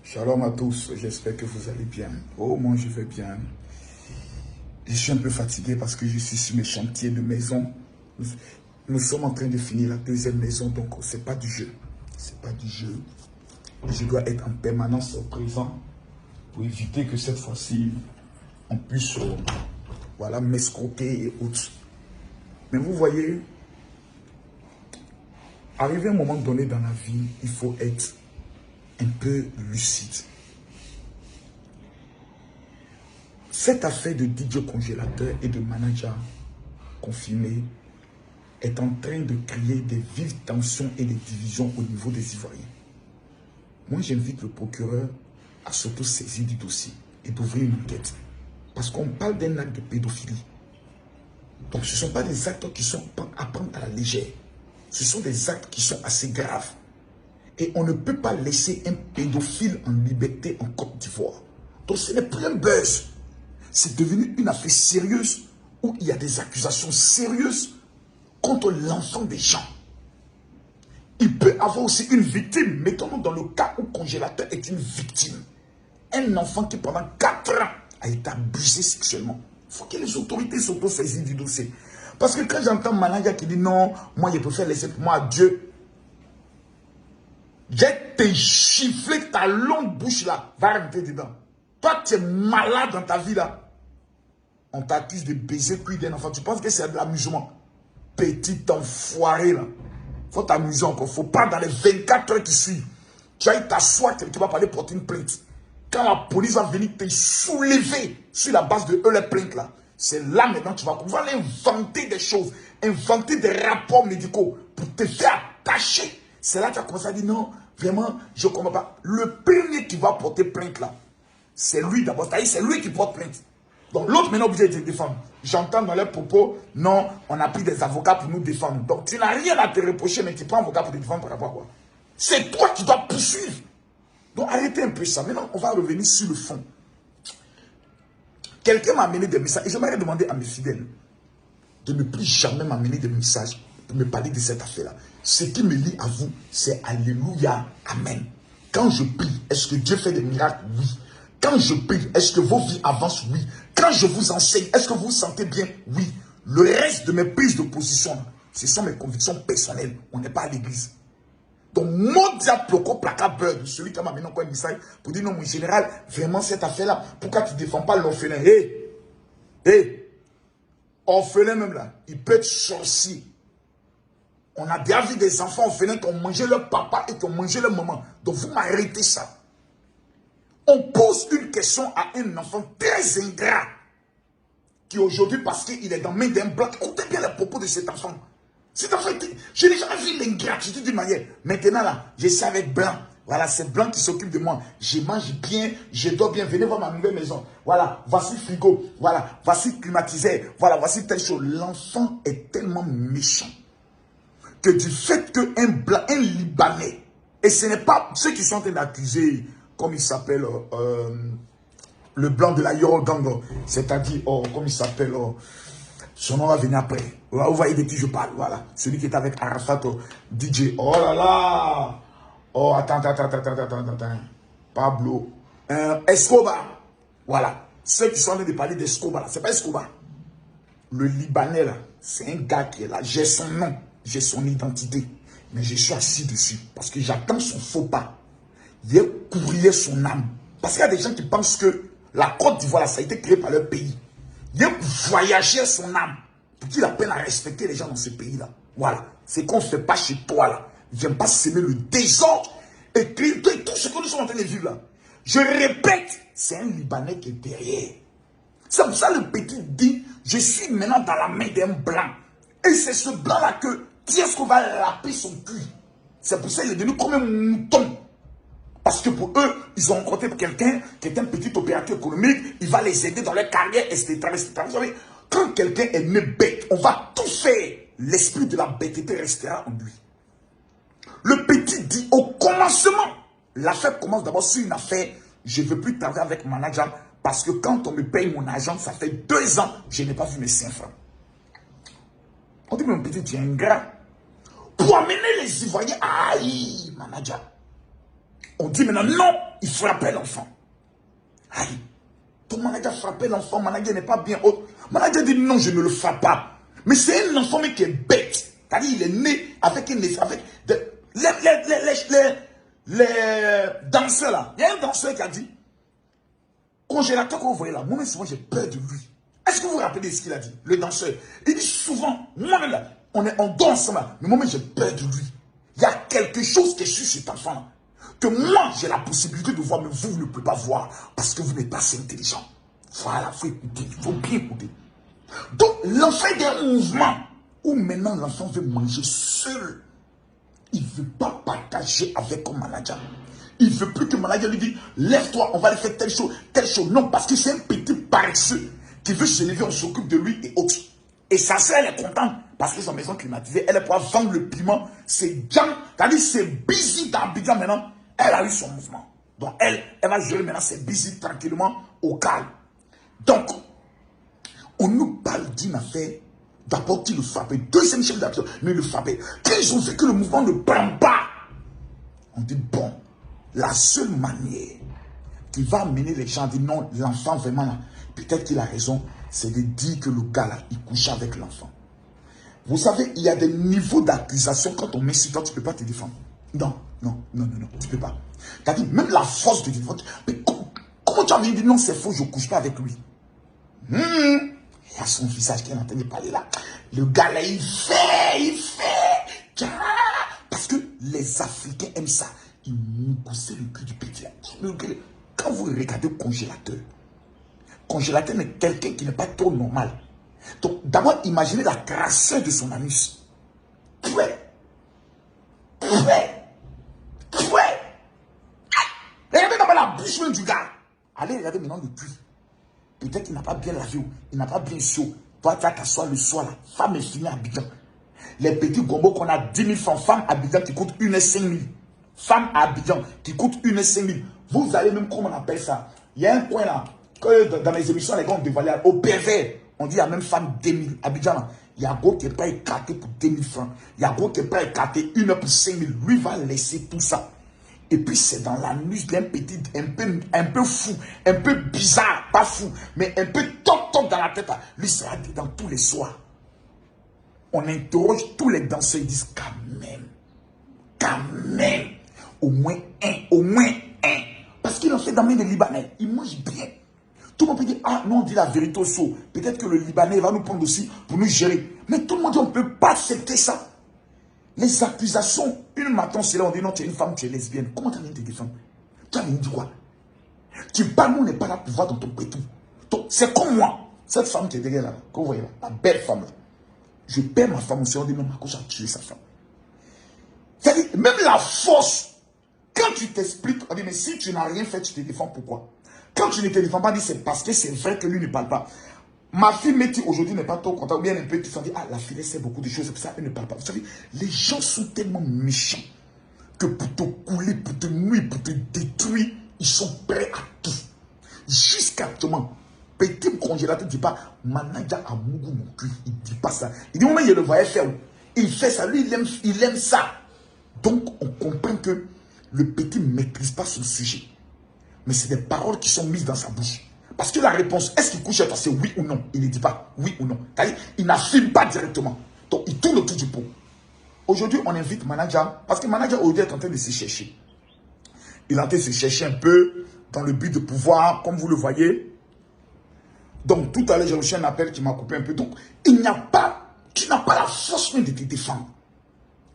Shalom à tous, j'espère que vous allez bien. Oh, moi je vais bien. Je suis un peu fatigué parce que je suis sur mes chantiers de maison. Nous sommes en train de finir la deuxième maison, donc c'est pas du jeu. C'est pas du jeu. Je dois être en permanence présent pour éviter que cette fois-ci, on puisse voilà, m'escroquer et autres. Mais vous voyez, arrivé à un moment donné dans la vie, il faut être un peu lucide. Cette affaire de DJ congélateur et de manager confirmé est en train de créer des vives tensions et des divisions au niveau des Ivoiriens. Moi, j'invite le procureur à s'auto-saisir du dossier et d'ouvrir une enquête. Parce qu'on parle d'un acte de pédophilie. Donc, ce ne sont pas des actes qui sont à prendre à la légère. Ce sont des actes qui sont assez graves. Et on ne peut pas laisser un pédophile en liberté en Côte d'Ivoire. Donc, ce n'est plus un buzz. C'est devenu une affaire sérieuse où il y a des accusations sérieuses contre l'enfant des gens. Il peut avoir aussi une victime. Mettons-nous dans le cas où congélateur est une victime. Un enfant qui pendant 4 ans a été abusé sexuellement. Il faut que les autorités s'auto-saisissent du dossier. Parce que quand j'entends manager qui dit non, moi je préfère laisser pour moi Dieu. J'ai te chifflé ta longue bouche là. Va rentrer dedans. Toi tu es malade dans ta vie là. On t'accuse de baiser cuit d'un enfant. Tu penses que c'est de l'amusement? Petit enfoiré là. Faut t'amuser encore. Faut pas dans les 24 heures qui suivent. Tu vas t'asseoir quelque part pour aller porter une plainte. Quand la police va venir te soulever sur la base de eux les plaintes là. C'est là maintenant que tu vas pouvoir inventer des choses. Inventer des rapports médicaux pour te faire attacher. C'est là que tu vas commencer à dire non, vraiment, je ne comprends pas. Le premier qui va porter plainte là, c'est lui d'abord. C'est lui qui porte plainte. Donc l'autre maintenant obligé de te défendre. J'entends dans leurs propos, non, on a pris des avocats pour nous défendre. Donc tu n'as rien à te reprocher, mais tu prends un avocat pour te défendre par rapport à quoi? C'est toi qui dois poursuivre. Donc arrêtez un peu ça. Maintenant, on va revenir sur le fond. Quelqu'un m'a amené des messages et j'aimerais demander à mes fidèles de ne plus jamais m'amener des messages pour me parler de cette affaire-là. Ce qui me lie à vous, c'est Alléluia, Amen. Quand je prie, est-ce que Dieu fait des miracles? Oui. Quand je prie, est-ce que vos vies avancent? Oui. Quand je vous enseigne, est-ce que vous vous sentez bien? Oui. Le reste de mes prises de position, ce sont mes convictions personnelles. On n'est pas à l'église. Donc, mon diable proco placa beurre, celui qui m'a amené encore un message pour dire non, mon général, vraiment cette affaire-là, pourquoi tu ne défends pas l'orphelin? Hé, orphelin même là, il peut être sorcier. On a déjà vu des enfants orphelins qui ont mangé leur papa et qui ont mangé leur maman. Donc, vous m'arrêtez ça. On pose une question à un enfant très ingrat qui aujourd'hui, parce qu'il est dans main d'un blanc, écoutez bien les propos de cet enfant. Cet enfant, je n'ai jamais vu l'ingratitude d'une manière. Maintenant là, je suis avec Blanc. Voilà, c'est Blanc qui s'occupe de moi. Je mange bien, je dors bien. Venez voir ma nouvelle maison. Voilà, voici le frigo. Voilà, voici le climatiseur. Voilà, voici telle chose. L'enfant est tellement méchant que du fait qu'un Blanc, un Libanais, et ce n'est pas ceux qui sont en train d'accuser, comme il s'appelle, le Blanc de la Yorugang, c'est-à-dire, comme il s'appelle, son nom va venir après. Vous voyez de qui je parle, voilà. Celui qui est avec Arafat, DJ. Oh là là. Oh, attends. Pablo. Escobar. Voilà. Ceux qui sont en train de parler d'Escobar, c'est pas Escobar. Le Libanais, là, c'est un gars qui est là. J'ai son nom, j'ai son identité. Mais je suis assis dessus parce que j'attends son faux pas. Il a courrier son âme. Parce qu'il y a des gens qui pensent que la Côte d'Ivoire, ça a été créé par leur pays. Il a voyagé son âme pour qu'il apprenne à respecter les gens dans ce pays-là. Voilà. C'est qu'on ne fait pas chez toi, là. Viens pas semer le désordre et créer tout ce que nous sommes en train de vivre, là. Je répète, c'est un Libanais qui est derrière. C'est pour ça que le petit dit, je suis maintenant dans la main d'un Blanc. Et c'est ce Blanc-là qui est-ce qu'on va laper son cul. C'est pour ça qu'il est devenu comme un mouton. Parce que pour eux, ils ont rencontré quelqu'un qui est un petit opérateur économique, il va les aider dans leur carrière, etc. Vous savez, quand quelqu'un est né bête, on va tout faire. L'esprit de la bêteté restera en lui. Le petit dit au commencement, l'affaire commence d'abord sur une affaire, je ne veux plus travailler avec mon manager parce que quand on me paye mon argent, ça fait 2 ans, je n'ai pas vu mes 5 francs. On dit, mon petit, tu es ingrat. Pour amener les Ivoiriens à haïr manager. On dit maintenant, non, il frappait l'enfant. Aïe, ton manager frappait l'enfant, manager n'est pas bien haut. Manager dit, non, je ne le frappe pas. Mais c'est un enfant mais qui est bête. C'est-à-dire, il est né avec les danseurs là. Il y a un danseur qui a dit, congélateur que vous voyez là, moi-même souvent j'ai peur de lui. Est-ce que vous vous rappelez de ce qu'il a dit, le danseur? Il dit souvent, moi-même là, on danse ensemble, mais moi-même j'ai peur de lui. Il y a quelque chose qui est sur cet enfant là, que moi j'ai la possibilité de voir, mais vous ne pouvez pas voir, parce que vous n'êtes pas assez intelligent. Voilà, il faut écouter, il faut bien écouter. Donc l'enfant est un mouvement où maintenant l'enfant veut manger seul. Il ne veut pas partager avec un manager. Il ne veut plus que le manager lui dise, lève-toi, on va aller faire telle chose, telle chose. Non, parce que c'est un petit paresseux qui veut se lever, on s'occupe de lui et autres. Et sa sœur, elle est contente parce que sa maison climatisée, elle est pour vendre le piment. C'est Jean, c'est-à-dire c'est busy dans Abidjan maintenant. Elle a eu son mouvement. Donc elle va gérer maintenant, c'est busy tranquillement au calme. Donc, on nous parle d'une affaire. D'abord, qui le frappait. Deuxième chef d'action, mais le frappait. Quand ils ont vu que le mouvement ne prend pas, on dit, bon, la seule manière qui va amener les gens à dire non, l'enfant vraiment là, peut-être qu'il a raison, c'est de dire que le gars là, il couche avec l'enfant. Vous savez, il y a des niveaux d'accusation quand on met sur toi, tu ne peux pas te défendre. Non, non, non, non, non, tu ne peux pas. C'est-à-dire, même la force de défendre, mais comment tu as envie de dire non, c'est faux, je ne couche pas avec lui. Il y a son visage qui est en train de parler là. Le gars là, il fait. Parce que les Africains aiment ça. Ils moussaient le cul du petit. Quand vous regardez le congélateur n'est quelqu'un qui n'est pas trop normal. Donc, d'abord, imaginez la crasseur de son anus. Regardez d'abord la bouche même du gars. Allez regarder maintenant le puits. Peut-être qu'il n'a pas bien lavé, il n'a pas bien chaud. Toi, tu vas t'asseoir le soir là. Femme est finie à Abidjan. Les petits gombos qu'on a 10 000 francs. Femme à Abidjan qui coûte 1,5 000. Femme à Abidjan qui coûte 1,5 000. Vous allez même, comment on appelle ça? Il y a un coin là, que dans les émissions, les gars ont dévoilé au pervers. On dit il y a même femme 2 000. Abidjan là, il y a gros qui est pas écarté pour 2 000 francs. Il y a gros qui est pas écarté 1 heure pour 5 000. Lui va laisser tout ça. Et puis c'est dans l'anus d'un petit, un peu fou, un peu bizarre, pas fou, mais un peu top dans la tête. Lui sera dedans tous les soirs. On interroge tous les danseurs, ils disent quand même, au moins un. Parce qu'il en fait dans les Libanais, ils mangent bien. Tout le monde peut dire, ah non, on dit la vérité au saut. Peut-être que le Libanais va nous prendre aussi pour nous gérer. Mais tout le monde dit, on ne peut pas accepter ça. Les accusations, une matin, c'est là, on dit non, tu es une femme, tu es lesbienne. Comment tu as envie de te défendre? Tu as envie de dire quoi? Tu parles, nous, on n'est pas là pour voir dans ton pétou. C'est comme moi, cette femme qui est derrière là, que vous voyez là, la belle femme là. Je perds ma femme aussi, on dit non, ma couche a tué sa femme. C'est-à-dire, même la force, quand tu t'expliques, on dit, mais si tu n'as rien fait, tu te défends, pourquoi? Quand tu ne te défends pas, on dit, c'est parce que c'est vrai que lui ne parle pas. Ma fille Métis aujourd'hui n'est pas trop contente, ou bien un peu qui s'en dit, ah, la fille sait beaucoup de choses, c'est pour ça qu'elle ne parle pas. Vous savez, les gens sont tellement méchants que pour te couler, pour te nuire, pour te détruire, ils sont prêts à tout. Jusqu'à actuellement, petit congélateur ne dit pas, manager a mougou mon cul, il ne dit pas ça. Il dit, moi, il le voyait faire. Il fait ça, lui, il aime ça. Donc, on comprend que le petit ne maîtrise pas son sujet. Mais c'est des paroles qui sont mises dans sa bouche. Parce que la réponse, est-ce qu'il couche avec toi, c'est oui ou non? Il ne dit pas oui ou non. Il n'affirme pas directement. Donc, il tourne autour du pot. Aujourd'hui, on invite manager, parce que manager aujourd'hui est en train de se chercher. Il est en train de se chercher un peu dans le but de pouvoir, comme vous le voyez. Donc, tout à l'heure, j'ai reçu un appel qui m'a coupé un peu. Donc, tu n'as pas la force même de te défendre.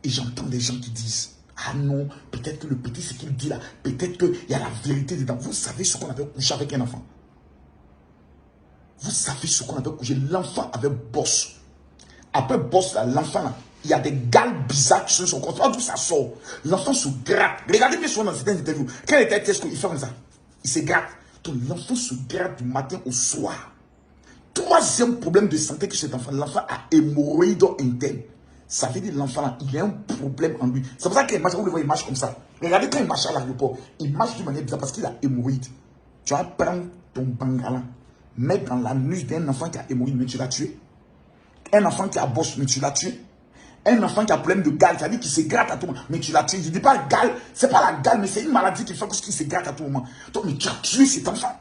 Et j'entends des gens qui disent, ah non, peut-être que le petit, ce qu'il dit là, peut-être qu'il y a la vérité dedans. Vous savez ce qu'on avait couché avec un enfant? Vous savez ce qu'on avait couché? L'enfant avait boss. Après boss, l'enfant là, il y a des gales bizarres qui sont sur son corps. D'où ça sort? L'enfant se gratte. Regardez bien souvent dans certaines interviews. Quand il était testé, il fait comme ça. Il se gratte. Donc l'enfant se gratte du matin au soir. Troisième problème de santé que cet enfant, l'enfant a hémorroïde interne. Ça veut dire l'enfant là, il a un problème en lui. C'est pour ça qu'il marche, vous le voyez, il marche comme ça. Regardez quand il marche à l'aéroport, il marche d'une manière bizarre parce qu'il a hémorroïde. Tu vas prendre ton bangala, mettre dans l'anus d'un enfant qui a hémorroïde, mais tu l'as tué. Un enfant qui a bosse, mais tu l'as tué. Un enfant qui a problème de gale, ça veut dire qu'il se gratte à tout moment. Mais tu l'as tué. Je ne dis pas gale, c'est pas la gale, mais c'est une maladie qui fait qu'il se gratte à tout moment. Donc, mais tu as tué cet enfant.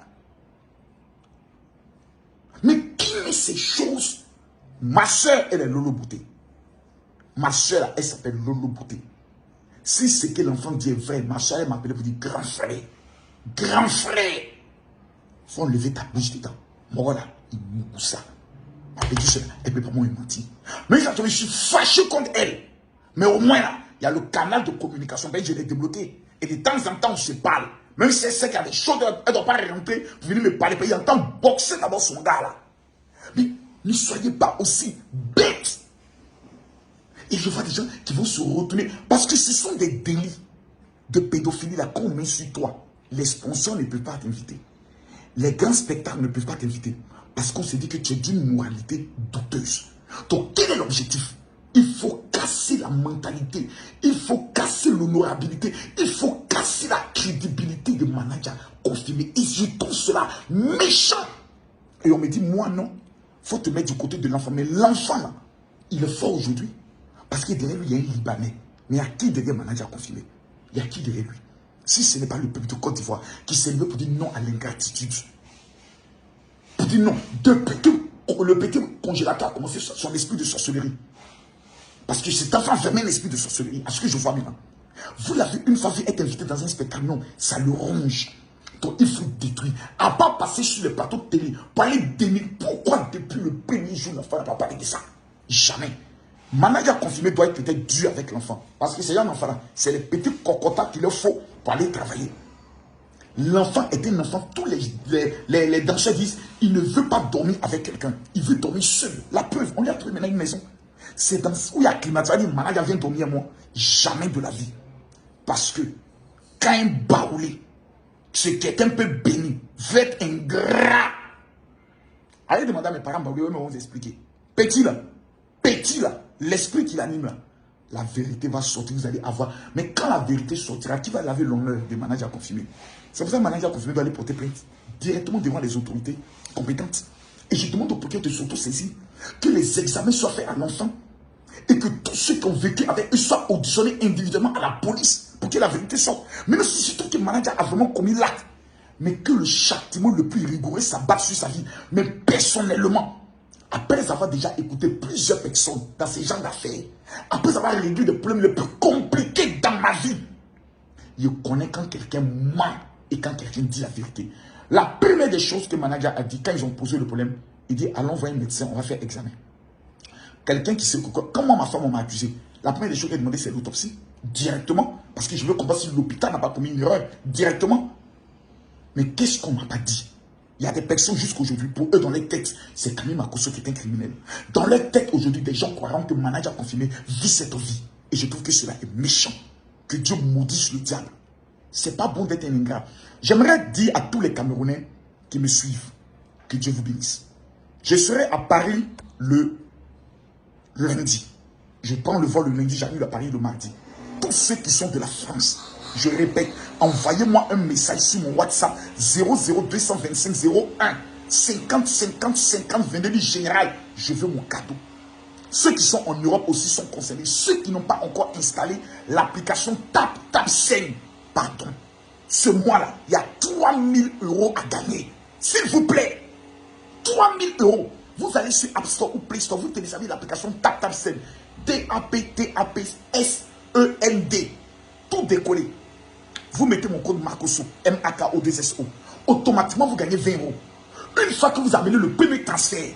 Mais qui met ces choses? Ma soeur, elle est Lolo Bouté. Ma soeur, elle s'appelle Lolo Bouté. Si ce que l'enfant dit est vrai, ma soeur, elle m'appelle pour dire grand frère. Grand frère. Faut enlever ta bouche dedans. Moi, voilà, il me ça. Elle dit cela, elle ne peut pas me mentir. Mais je suis fâché contre elle. Mais au moins là, il y a le canal de communication. Ben, je l'ai débloqué. Et de temps en temps, on se parle. Même si elle sait qu'il y a des choses, elle ne doit pas rentrer pour venir me parler. Il entend boxer d'abord son gars là. Mais ne soyez pas aussi bêtes. Et je vois des gens qui vont se retourner. Parce que ce sont des délits de pédophilie là qu'on met sur toi. Les sponsors ne peuvent pas t'inviter. Les grands spectacles ne peuvent pas t'inviter. Parce qu'on se dit que tu es d'une moralité douteuse. Donc, quel est l'objectif? Il faut casser la mentalité. Il faut casser l'honorabilité. Il faut casser la crédibilité des managers confirmés. Et je trouve cela méchant. Et on me dit, moi non. Il faut te mettre du côté de l'enfant. Mais l'enfant, là, il est fort aujourd'hui. Parce que derrière lui, il y a un Libanais. Mais il y a qui derrière le manager confirmé? Il y a qui derrière lui? Si ce n'est pas le peuple de Côte d'Ivoire qui s'est levé pour dire non à l'ingratitude. Pour dire non. Depuis que le petit congélateur a commencé son esprit de sorcellerie. Parce que cet enfant avait un esprit de sorcellerie. À ce que je vois maintenant. Vous l'avez une fois vu être invité dans un spectacle. Non, ça le ronge. Donc il faut détruire. À part passer sur le plateau de télé pour aller dénigrer. Pourquoi depuis le premier jour l'enfant n'a pas parlé de ça? Jamais. Manager confirmé doit être peut-être dur avec l'enfant. Parce que c'est un enfant là. C'est les petits cocotas qu'il leur faut pour aller travailler. L'enfant est un enfant. Tous les danseurs disent il ne veut pas dormir avec quelqu'un. Il veut dormir seul. La preuve, on lui a trouvé maintenant une maison. C'est dans où il y a climatisé. Il dit manager vient dormir à moi. Jamais de la vie. Parce que quand un baoulé, c'est quelqu'un peut bénir, veut être ingrat. Allez demander à mes parents baoulé, mais on va vous expliquer. Petit là, l'esprit qui l'anime là. La vérité va sortir, vous allez avoir. Mais quand la vérité sortira, qui va laver l'honneur des managers confirmés? C'est pour ça que le manager confirmé doit aller porter plainte directement devant les autorités compétentes. Et je demande au procureur de s'auto-saisir, que les examens soient faits à l'enfant et que tous ceux qui ont vécu avec eux soient auditionnés individuellement à la police pour que la vérité sorte. Même si c'est tout que le manager a vraiment commis l'acte, mais que le châtiment le plus rigoureux s'abatte sur sa vie. Mais personnellement, après avoir déjà écouté plusieurs personnes dans ces genres d'affaires, après avoir réglé les problèmes les plus compliqués dans ma vie, je connais quand quelqu'un ment et quand quelqu'un dit la vérité. La première des choses que le manager a dit quand ils ont posé le problème, il dit allons voir un médecin, on va faire examen. Quelqu'un qui sait comment ma femme m'a accusé, la première des choses qu'elle a demandé c'est l'autopsie, directement, parce que je veux comprendre si l'hôpital n'a pas commis une erreur, directement. Mais qu'est-ce qu'on m'a pas dit? Il y a des personnes jusqu'aujourd'hui, pour eux, dans les têtes, c'est quand même à cause qui est un criminel. Dans leur tête, aujourd'hui, des gens croiront que le manager confirmé vit cette vie. Et je trouve que cela est méchant. Que Dieu maudisse le diable. C'est pas bon d'être un ingrat. J'aimerais dire à tous les Camerounais qui me suivent, que Dieu vous bénisse. Je serai à Paris le lundi. Je prends le vol le lundi, j'arrive à Paris le mardi. Tous ceux qui sont de la France, je répète, envoyez-moi un message sur mon WhatsApp 00225 01 50 50 50 22 général. Je veux mon cadeau. Ceux qui sont en Europe aussi sont concernés. Ceux qui n'ont pas encore installé l'application TapTapSend, pardon. Ce mois-là, il y a 3000 € à gagner. S'il vous plaît, 3000 €. Vous allez sur App Store ou Play Store, vous téléchargez l'application TapTapSend. TapTapSend. Tout décollé. Vous mettez mon code Marcoso, MAKO2SO. Automatiquement, vous gagnez 20 €. Une fois que vous amenez le premier transfert,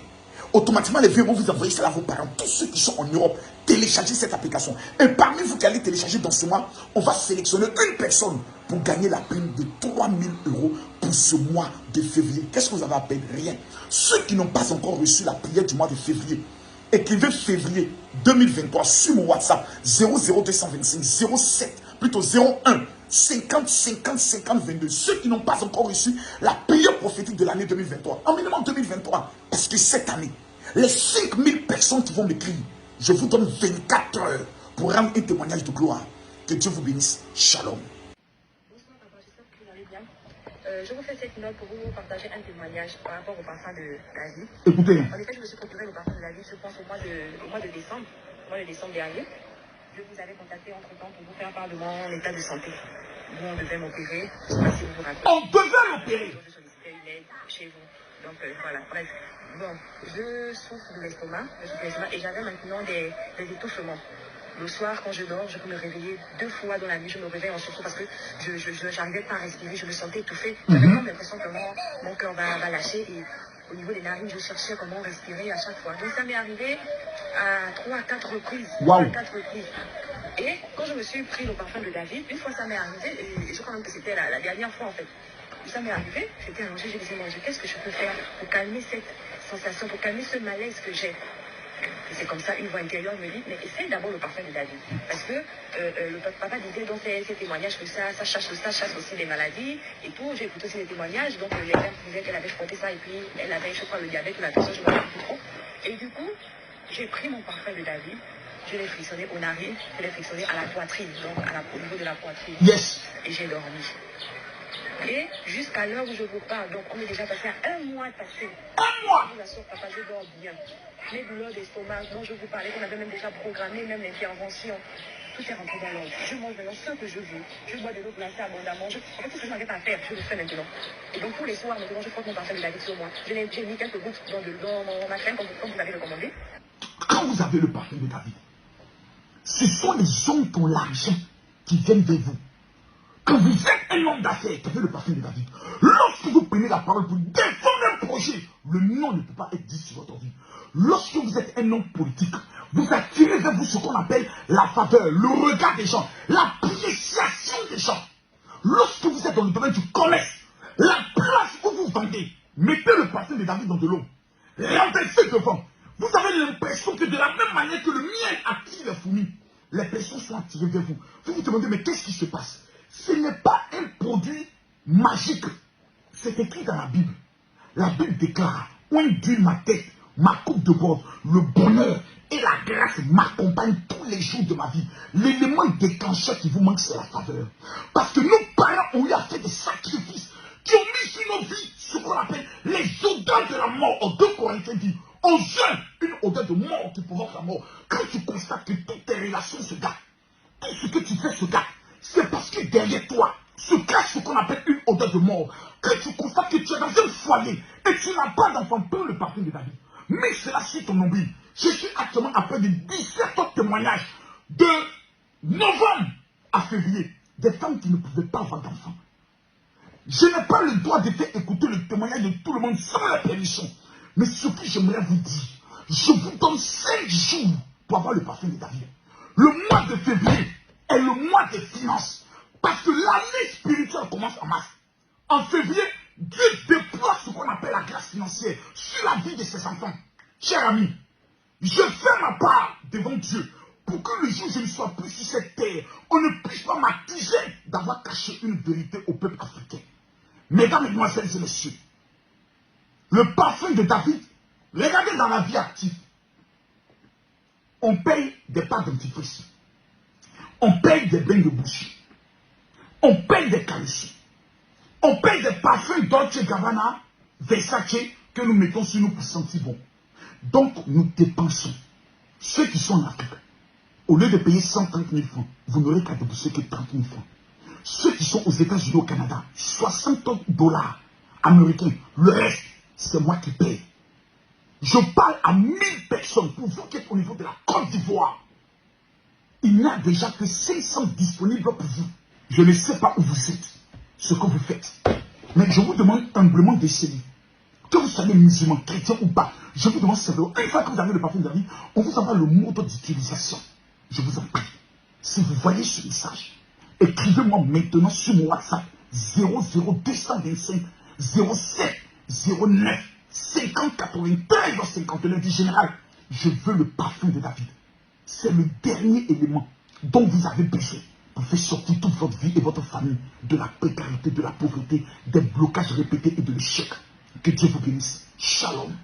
automatiquement, les 20 €, vous envoyez cela à vos parents. Tous ceux qui sont en Europe, téléchargez cette application. Et parmi vous qui allez télécharger dans ce mois, on va sélectionner une personne pour gagner la prime de 3000 € pour ce mois de février. Qu'est-ce que vous avez à peine? Rien. Ceux qui n'ont pas encore reçu la prière du mois de février, écrivez février 2023 sur mon WhatsApp 00225 07, plutôt 01 50 50 50 22. Ceux qui n'ont pas encore reçu la prière prophétique de l'année 2023, en minimum 2023, parce que cette année, les 5000 personnes qui vont m'écrire, je vous donne 24 heures pour rendre un témoignage de gloire. Que Dieu vous bénisse. Shalom. Bonsoir, papa, j'espère que vous allez bien. Je vous fais cette note pour vous partager un témoignage par rapport au parfum de la vie. Écoutez. En effet, je me suis procuré le parfum de la vie, je pense, au mois de décembre. mois de décembre dernier. Je vous avais contacté entre-temps pour vous faire part de mon état de santé. Vous, on devait m'opérer. Je ne sais pas si vous vous rappelez. On devait l'opérer. Je sollicitais une aide chez vous. Donc voilà, bref. Bon, je souffre de l'estomac, et j'avais maintenant des étouffements. Le soir, quand je dors, je peux me réveiller 2 fois dans la nuit. Je me réveille en sursaut parce que je n'arrivais pas à respirer. Je me sentais étouffée. J'avais comme l'impression que mon cœur va lâcher. Et au niveau des narines, je cherchais comment respirer à chaque fois. Donc ça m'est arrivé à 3 à 4 reprises. Wow. 3 à 4 reprises. Et quand je me suis pris le parfum de David, une fois ça m'est arrivé, et je crois même que c'était la dernière fois en fait. Ça m'est arrivé, j'étais allongée, je disais, mon Dieu, qu'est-ce que je peux faire pour calmer cette sensation, pour calmer ce malaise que j'ai. Et c'est comme ça, une voix intérieure me dit, mais essaye d'abord le parfum de David. Parce que le papa disait dans ses témoignages que ça chasse aussi des maladies et tout. J'ai écouté aussi les témoignages, donc les gens disaient qu'elle avait frotter ça et puis elle avait, je crois, le diabète ou la tension, je ne me rappelle plus trop. Et du coup, j'ai pris mon parfum de David, je l'ai frissonné aux narines, je l'ai frissonné à la poitrine, donc au niveau de la poitrine. Yes. Et j'ai dormi. Et jusqu'à l'heure où je vous parle, donc on est déjà passé à 1 mois passé. 1 mois. Je vous assure, papa, je dors bien. Les douleurs d'estomac dont je vous parlais, qu'on avait même déjà programmé, même l'intervention, tout est rentré dans l'ordre. Je mange maintenant ce que je veux. Je bois de l'eau glacée abondamment. En fait, tout ce que je n'avais pas à faire, je le fais maintenant. Et donc tous les soirs, maintenant, je frotte mon parfum de David sur moi. J'ai mis quelques gouttes dans ma crème, comme vous l'avez recommandé. Quand vous avez le parfum de David, ce sont les hommes qui ont l'argent qui viennent vers vous. Quand vous êtes un homme d'affaires qui avez le parfum de David, lorsque vous prenez la parole pour défendre un projet, le nom ne peut pas être dit sur votre vie. Lorsque vous êtes un homme politique, vous attirez vers vous ce qu'on appelle la faveur, le regard des gens, l'appréciation des gens. Lorsque vous êtes dans le domaine du commerce, la place où vous vendez, mettez le parfum de David dans de l'eau, renversez devant. Vous avez l'impression que de la même manière que le miel attire les fourmis, les personnes sont attirées vers vous. Vous vous demandez, mais qu'est-ce qui se passe? Ce n'est pas un produit magique. C'est écrit dans la Bible. La Bible déclare, on dit ma tête, ma coupe de bord, le bonheur et la grâce m'accompagnent tous les jours de ma vie. L'élément déclencheur qui vous manque, c'est la faveur. Parce que nos parents ont eu à faire des sacrifices qui ont mis sur nos vies ce qu'on appelle les odeurs de la mort. En 2 Corinthiens dit, on jeûne une odeur de mort qui provoque la mort. Quand tu constates que toutes tes relations se gâtent, tout ce que tu fais se gâte, c'est parce que derrière toi se cache ce qu'on appelle une odeur de mort. Quand tu constates que tu es dans un foyer et tu n'as pas d'enfant, prends le parfum de David. Mais cela sur ton nombril. Je suis actuellement après de 17 autres témoignages de novembre à février. Des femmes qui ne pouvaient pas avoir d'enfants. Je n'ai pas le droit de faire écouter le témoignage de tout le monde sans la permission. Mais ce que j'aimerais vous dire, je vous donne 5 jours pour avoir le parfum de David. Le mois de février est le mois des finances. Parce que l'année spirituelle commence en mars. En février, Dieu déploie ce qu'on appelle la grâce financière sur la vie de ses enfants. Cher ami, je fais ma part devant Dieu pour que le jour où je ne sois plus sur cette terre, on ne puisse pas m'accuser d'avoir caché une vérité au peuple africain. Mesdames, mesdemoiselles et messieurs, le parfum de David, regardez dans la vie active, on paye des pâtes dentifrice, on paye des bains de bouche, on paye des calices, on paye des parfums Dolce Gabbana, Versace que nous mettons sur nous pour sentir bon. Donc nous dépensons. Ceux qui sont en Afrique, au lieu de payer 130 000 francs, vous n'aurez qu'à débourser que 30 000 francs. Ceux qui sont aux États-Unis, au Canada, 60 $ américains. Le reste, c'est moi qui paye. Je parle à 1000 personnes. Pour vous qui êtes au niveau de la Côte d'Ivoire, il n'y a déjà que 500 disponibles pour vous. Je ne sais pas où vous êtes, ce que vous faites. Mais je vous demande humblement d'essayer. Que vous soyez musulman, chrétien ou pas, je vous demande simplement, une fois que vous avez le parfum de David, on vous envoie le mode d'utilisation. Je vous en prie. Si vous voyez ce message, écrivez-moi maintenant sur mon WhatsApp 00225 07 09 50 93 59 du général. Je veux le parfum de David. C'est le dernier élément dont vous avez besoin pour faire sortir toute votre vie et votre famille de la précarité, de la pauvreté, des blocages répétés et de l'échec. Que Dieu vous bénisse. Shalom.